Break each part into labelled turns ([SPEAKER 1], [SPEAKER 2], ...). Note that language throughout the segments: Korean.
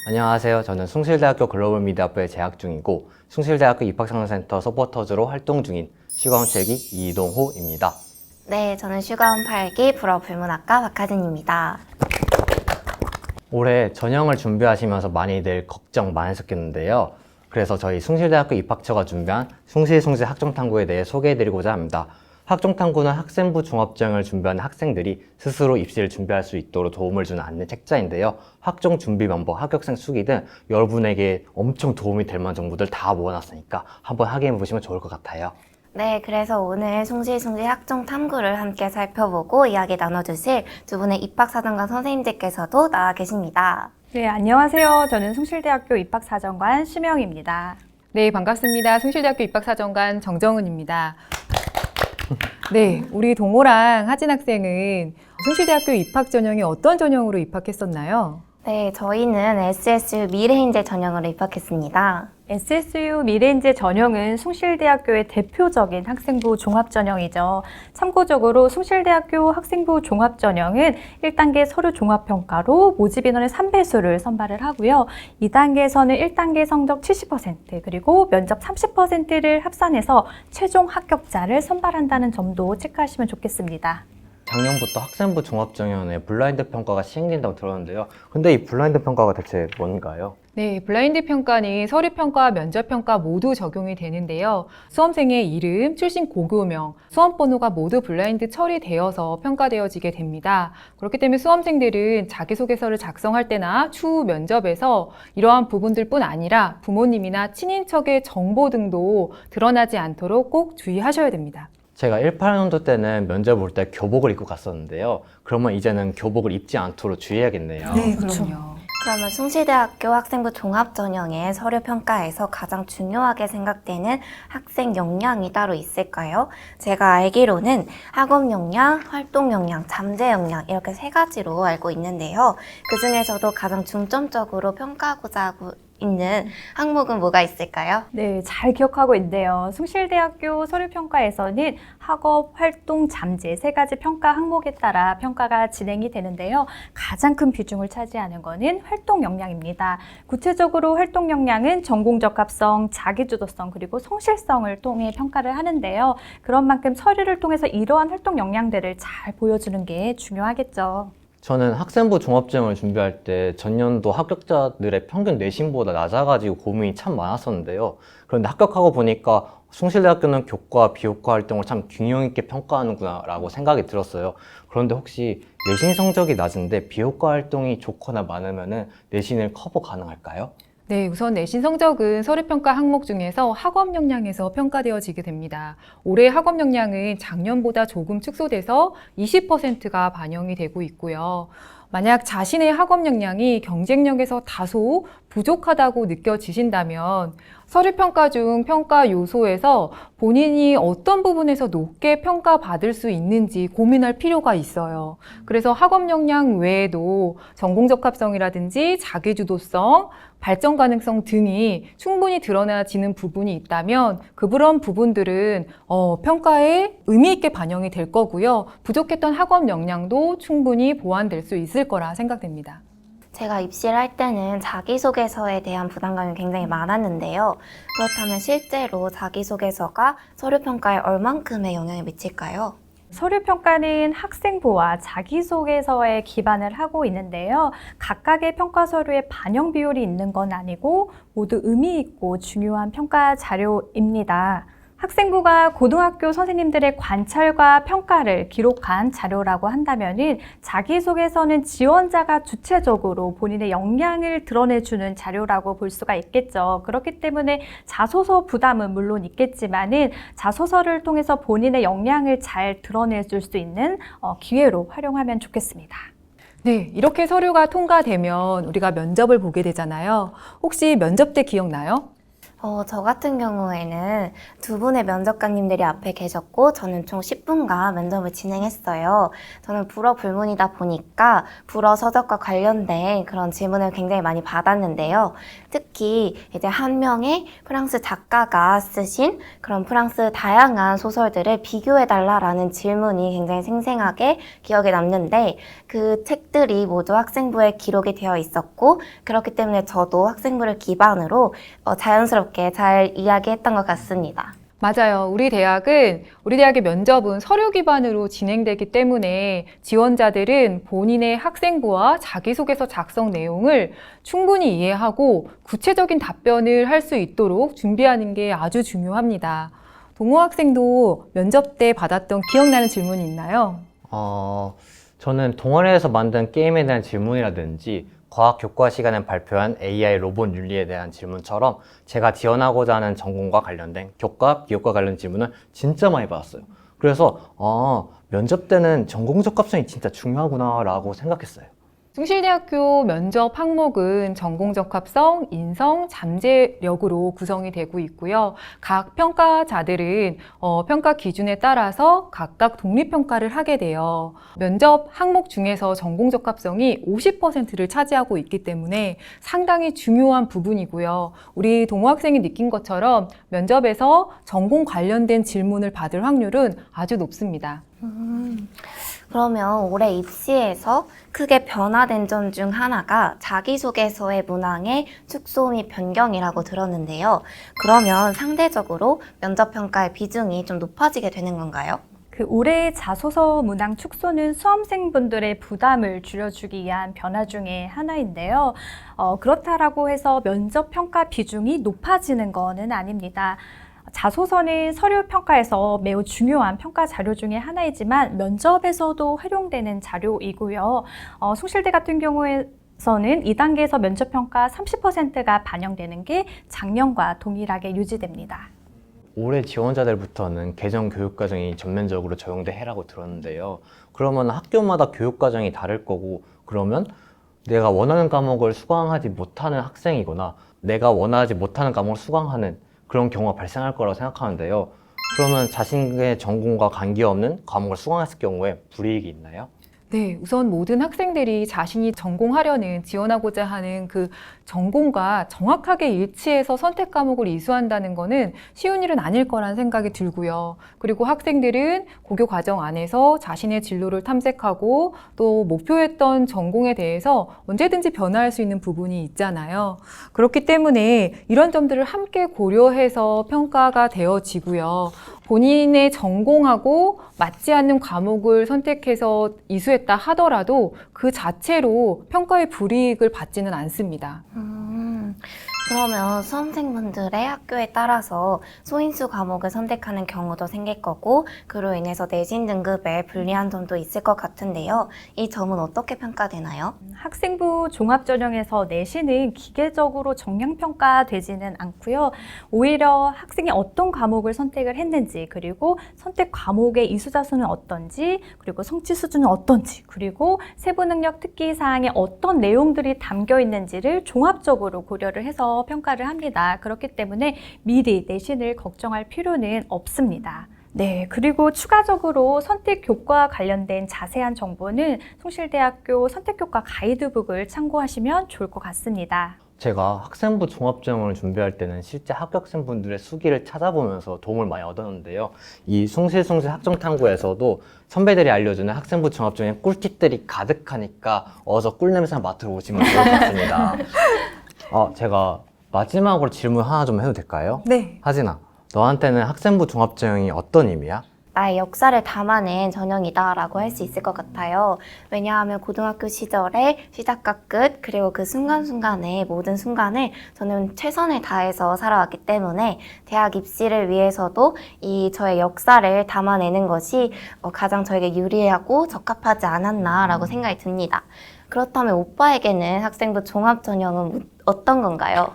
[SPEAKER 1] 안녕하세요. 저는 숭실대학교 글로벌 미디어학부에 재학 중이고 숭실대학교 입학상담센터 서포터즈로 활동 중인 슈가운 7기 이동호입니다.
[SPEAKER 2] 네, 저는 슈가운 8기 불어불문학과 박하진입니다.
[SPEAKER 1] 올해 전형을 준비하시면서 많이들 걱정 많으셨겠는데요. 그래서 저희 숭실대학교 입학처가 준비한 숭실 학종탐구에 대해 소개해드리고자 합니다. 학종탐구는 학생부 종합전형을 준비하는 학생들이 스스로 입시를 준비할 수 있도록 도움을 주는 안내 책자인데요. 학종 준비 멤버, 합격생 수기 등 여러분에게 엄청 도움이 될 만한 정보들 다 모아놨으니까 한번 확인해 보시면 좋을 것 같아요.
[SPEAKER 2] 네, 그래서 오늘 숭실 학종탐구를 함께 살펴보고 이야기 나눠주실 두 분의 입학사정관 선생님들께서도 나와 계십니다.
[SPEAKER 3] 네, 안녕하세요. 저는 숭실대학교 입학사정관 심영입니다.
[SPEAKER 4] 네, 반갑습니다. 숭실대학교 입학사정관 정정은입니다. 네, 우리 동호랑 하진 학생은 숭실대학교 입학 전형이 어떤 전형으로 입학했었나요?
[SPEAKER 2] 네, 저희는 SSU 미래인재 전형으로 입학했습니다.
[SPEAKER 3] SSU 미래인재 전형은 숭실대학교의 대표적인 학생부 종합전형이죠. 참고적으로 숭실대학교 학생부 종합전형은 1단계 서류 종합평가로 모집 인원의 3배수를 선발을 하고요. 2단계에서는 1단계 성적 70% 그리고 면접 30%를 합산해서 최종 합격자를 선발한다는 점도 체크하시면 좋겠습니다.
[SPEAKER 1] 작년부터 학생부 종합정형에 블라인드 평가가 시행된다고 들었는데요. 근데 이 블라인드 평가가 대체 뭔가요?
[SPEAKER 4] 네, 블라인드 평가는 서류평가, 면접평가 모두 적용이 되는데요. 수험생의 이름, 출신 고교명, 수험번호가 모두 블라인드 처리되어서 평가되어지게 됩니다. 그렇기 때문에 수험생들은 자기소개서를 작성할 때나 추후 면접에서 이러한 부분들뿐 아니라 부모님이나 친인척의 정보 등도 드러나지 않도록 꼭 주의하셔야 됩니다.
[SPEAKER 1] 제가 18년도 때는 면접 볼 때 교복을 입고 갔었는데요. 그러면 이제는 교복을 입지 않도록 주의해야겠네요.
[SPEAKER 4] 네, 그럼요.
[SPEAKER 2] 그러면 숭실대학교 학생부 종합전형의 서류평가에서 가장 중요하게 생각되는 학생 역량이 따로 있을까요? 제가 알기로는 학업 역량, 활동 역량, 잠재 역량 이렇게 세 가지로 알고 있는데요. 그 중에서도 가장 중점적으로 평가하고자 하고 있는 항목은 뭐가 있을까요?
[SPEAKER 3] 네, 잘 기억하고 있는데요. 숭실대학교 서류평가에서는 학업, 활동, 잠재 세 가지 평가 항목에 따라 평가가 진행이 되는데요. 가장 큰 비중을 차지하는 것은 활동 역량입니다. 구체적으로 활동 역량은 전공 적합성, 자기주도성 그리고 성실성을 통해 평가를 하는데요. 그런 만큼 서류를 통해서 이러한 활동 역량들을 잘 보여주는 게 중요하겠죠.
[SPEAKER 1] 저는 학생부 종합전형을 준비할 때 전년도 합격자들의 평균 내신보다 낮아가지고 고민이 참 많았었는데요. 그런데 합격하고 보니까 숭실대학교는 교과, 비교과 활동을 참 균형 있게 평가하는구나 라고 생각이 들었어요. 그런데 혹시 내신 성적이 낮은데 비교과 활동이 좋거나 많으면 내신을 커버 가능할까요?
[SPEAKER 4] 네, 우선 내신 성적은 서류평가 항목 중에서 학업 역량에서 평가되어지게 됩니다. 올해 학업 역량은 작년보다 조금 축소돼서 20%가 반영이 되고 있고요. 만약 자신의 학업 역량이 경쟁력에서 다소 부족하다고 느껴지신다면 서류평가 중 평가 요소에서 본인이 어떤 부분에서 높게 평가받을 수 있는지 고민할 필요가 있어요. 그래서 학업 역량 외에도 전공 적합성이라든지 자기주도성, 발전 가능성 등이 충분히 드러나지는 부분이 있다면 그런 부분들은 평가에 의미 있게 반영이 될 거고요. 부족했던 학업 역량도 충분히 보완될 수 있을 거라 생각됩니다.
[SPEAKER 2] 제가 입시를 할 때는 자기소개서에 대한 부담감이 굉장히 많았는데요. 그렇다면 실제로 자기소개서가 서류평가에 얼만큼의 영향을 미칠까요?
[SPEAKER 3] 서류평가는 학생부와 자기소개서에 기반을 하고 있는데요. 각각의 평가 서류에 반영 비율이 있는 건 아니고 모두 의미 있고 중요한 평가 자료입니다. 학생부가 고등학교 선생님들의 관찰과 평가를 기록한 자료라고 한다면은 자기소개서는 지원자가 주체적으로 본인의 역량을 드러내주는 자료라고 볼 수가 있겠죠. 그렇기 때문에 자소서 부담은 물론 있겠지만은 자소서를 통해서 본인의 역량을 잘 드러내줄 수 있는 기회로 활용하면 좋겠습니다.
[SPEAKER 4] 네, 이렇게 서류가 통과되면 우리가 면접을 보게 되잖아요. 혹시 면접 때 기억나요?
[SPEAKER 2] 저 같은 경우에는 두 분의 면접관님들이 앞에 계셨고 저는 총 10분간 면접을 진행했어요. 저는 불어 불문이다 보니까 불어 서적과 관련된 그런 질문을 굉장히 많이 받았는데요. 특히 이제 한 명의 프랑스 작가가 쓰신 그런 프랑스 다양한 소설들을 비교해달라라는 질문이 굉장히 생생하게 기억에 남는데 그 책들이 모두 학생부에 기록이 되어 있었고 그렇기 때문에 저도 학생부를 기반으로 자연스럽게 잘 이야기했던 것 같습니다.
[SPEAKER 4] 맞아요. 우리 대학의 면접은 서류 기반으로 진행되기 때문에 지원자들은 본인의 학생부와 자기소개서 작성 내용을 충분히 이해하고 구체적인 답변을 할 수 있도록 준비하는 게 아주 중요합니다. 동호 학생도 면접 때 받았던 기억나는 질문이 있나요?
[SPEAKER 1] 저는 동아리에서 만든 게임에 대한 질문이라든지 과학 교과 시간에 발표한 AI 로봇 윤리에 대한 질문처럼 제가 지원하고자 하는 전공과 관련된 교과, 비교과 관련 질문을 진짜 많이 받았어요. 그래서 면접 때는 전공 적합성이 진짜 중요하구나 라고 생각했어요.
[SPEAKER 4] 숭실대학교 면접 항목은 전공 적합성, 인성, 잠재력으로 구성이 되고 있고요. 각 평가자들은 평가 기준에 따라서 각각 독립평가를 하게 돼요. 면접 항목 중에서 전공 적합성이 50%를 차지하고 있기 때문에 상당히 중요한 부분이고요. 우리 동호학생이 느낀 것처럼 면접에서 전공 관련된 질문을 받을 확률은 아주 높습니다.
[SPEAKER 2] 그러면 올해 입시에서 크게 변화된 점 중 하나가 자기소개서의 문항의 축소 및 변경이라고 들었는데요. 그러면 상대적으로 면접평가의 비중이 좀 높아지게 되는 건가요?
[SPEAKER 3] 올해의 자소서 문항 축소는 수험생분들의 부담을 줄여주기 위한 변화 중에 하나인데요. 그렇다라고 해서 면접 평가 비중이 높아지는 것은 아닙니다. 자소서는 서류 평가에서 매우 중요한 평가 자료 중에 하나이지만 면접에서도 활용되는 자료이고요. 숭실대 같은 경우에서는 2단계에서 면접 평가 30%가 반영되는 게 작년과 동일하게 유지됩니다.
[SPEAKER 1] 올해 지원자들부터는 개정 교육과정이 전면적으로 적용돼라고 들었는데요. 그러면 학교마다 교육과정이 다를 거고 그러면 내가 원하는 과목을 수강하지 못하는 학생이거나 내가 원하지 못하는 과목을 수강하는 그런 경우가 발생할 거라고 생각하는데요. 그러면 자신의 전공과 관계없는 과목을 수강했을 경우에 불이익이 있나요?
[SPEAKER 4] 네, 우선 모든 학생들이 자신이 전공하려는 지원하고자 하는 그 전공과 정확하게 일치해서 선택 과목을 이수한다는 거는 쉬운 일은 아닐 거란 생각이 들고요. 그리고 학생들은 고교 과정 안에서 자신의 진로를 탐색하고 또 목표했던 전공에 대해서 언제든지 변화할 수 있는 부분이 있잖아요. 그렇기 때문에 이런 점들을 함께 고려해서 평가가 되어지고요. 본인의 전공하고 맞지 않는 과목을 선택해서 이수했다 하더라도 그 자체로 평가의 불이익을 받지는 않습니다.
[SPEAKER 2] 그러면 수험생분들의 학교에 따라서 소인수 과목을 선택하는 경우도 생길 거고 그로 인해서 내신 등급에 불리한 점도 있을 것 같은데요. 이 점은 어떻게 평가되나요?
[SPEAKER 3] 학생부 종합전형에서 내신은 기계적으로 정량평가되지는 않고요. 오히려 학생이 어떤 과목을 선택을 했는지 그리고 선택 과목의 이수자 수는 어떤지 그리고 성취 수준은 어떤지 그리고 세부능력 특기사항에 어떤 내용들이 담겨 있는지를 종합적으로 고려를 해서 평가를 합니다. 그렇기 때문에 미리 내신을 걱정할 필요는 없습니다. 네, 그리고 추가적으로 선택 교과와 관련된 자세한 정보는 숭실대학교 선택교과 가이드북을 참고하시면 좋을 것 같습니다.
[SPEAKER 1] 제가 학생부 종합전형을 준비할 때는 실제 합격생분들의 수기를 찾아보면서 도움을 많이 얻었는데요. 이 숭실숭실 학종탐구에서도 선배들이 알려주는 학생부 종합전형의 꿀팁들이 가득하니까 어서 꿀냄새 맡으러 오시면 좋을 것 같습니다. 제가 마지막으로 질문 하나 좀 해도 될까요?
[SPEAKER 3] 네.
[SPEAKER 1] 하진아, 너한테는 학생부 종합전형이 어떤 의미야?
[SPEAKER 2] 나의 역사를 담아낸 전형이다라고 할 수 있을 것 같아요. 왜냐하면 고등학교 시절에 시작과 끝 그리고 그 순간순간의 모든 순간을 저는 최선을 다해서 살아왔기 때문에 대학 입시를 위해서도 이 저의 역사를 담아내는 것이 가장 저에게 유리하고 적합하지 않았나라고 생각이 듭니다. 그렇다면 오빠에게는 학생부 종합전형은 어떤 건가요?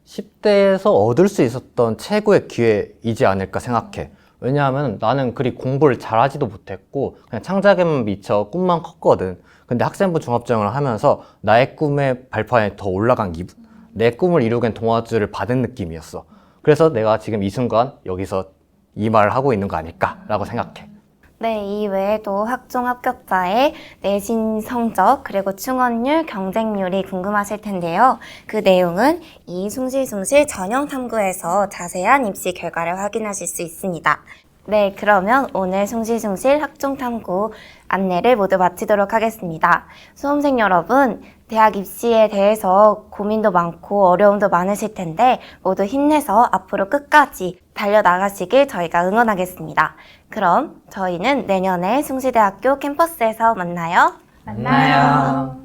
[SPEAKER 1] 10대에서 얻을 수 있었던 최고의 기회이지 않을까 생각해. 왜냐하면 나는 그리 공부를 잘하지도 못했고 그냥 창작에만 미쳐 꿈만 컸거든. 근데 학생부 종합전형을 하면서 나의 꿈의 발판에 더 올라간 기분? 내 꿈을 이루긴 도와주를 받은 느낌이었어. 그래서 내가 지금 이 순간 여기서 이 말을 하고 있는 거 아닐까라고 생각해.
[SPEAKER 2] 네, 이 외에도 학종 합격자의 내신 성적 그리고 충원율, 경쟁률이 궁금하실 텐데요. 그 내용은 이 숭실숭실 전형 탐구에서 자세한 입시 결과를 확인하실 수 있습니다. 네, 그러면 오늘 숭실숭실 학종 탐구 안내를 모두 마치도록 하겠습니다. 수험생 여러분, 대학 입시에 대해서 고민도 많고 어려움도 많으실 텐데 모두 힘내서 앞으로 끝까지 달려나가시길 저희가 응원하겠습니다. 그럼 저희는 내년에 숭실대학교 캠퍼스에서 만나요.
[SPEAKER 3] 만나요.